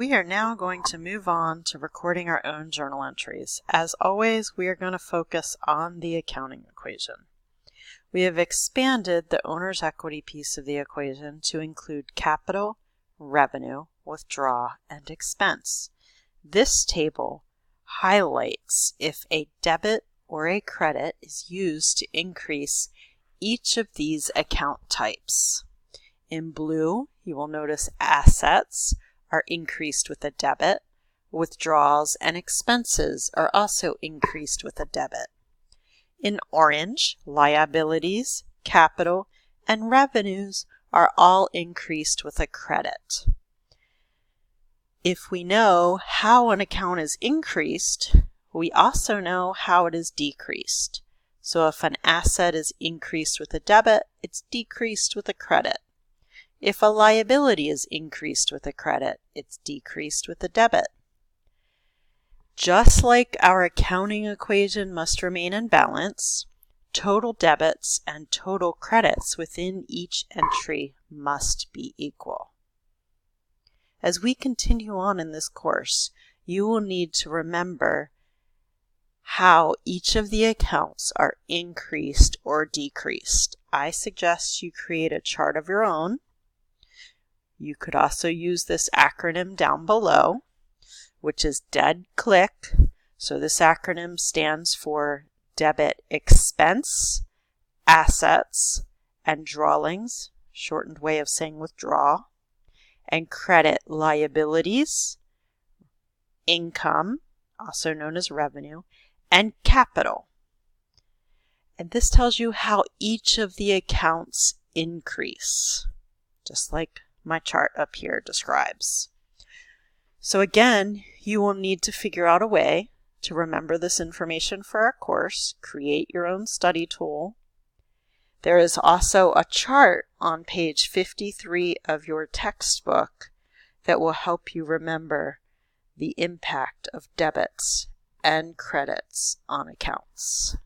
We are now going to move on to recording our own journal entries. As always, we are going to focus on the accounting equation. We have expanded the owner's equity piece of the equation to include capital, revenue, withdraw, and expense. This table highlights if a debit or a credit is used to increase each of these account types. In blue, you will notice assets are increased with a debit. Withdrawals and expenses are also increased with a debit. In orange, liabilities, capital, and revenues are all increased with a credit. If we know how an account is increased, we also know how it is decreased. So if an asset is increased with a debit, it's decreased with a credit. If a liability is increased with a credit, it's decreased with a debit. Just like our accounting equation must remain in balance, total debits and total credits within each entry must be equal. As we continue on in this course, you will need to remember how each of the accounts are increased or decreased. I suggest you create a chart of your own. You could also use this acronym down below, which is DED-CLIC. So this acronym stands for debit expense, assets, and drawings, shortened way of saying withdraw, and credit liabilities, income, also known as revenue, and capital. And this tells you how each of the accounts increase, just like my chart up here describes. So again, you will need to figure out a way to remember this information for our course, create your own study tool. There is also a chart on page 53 of your textbook that will help you remember the impact of debits and credits on accounts.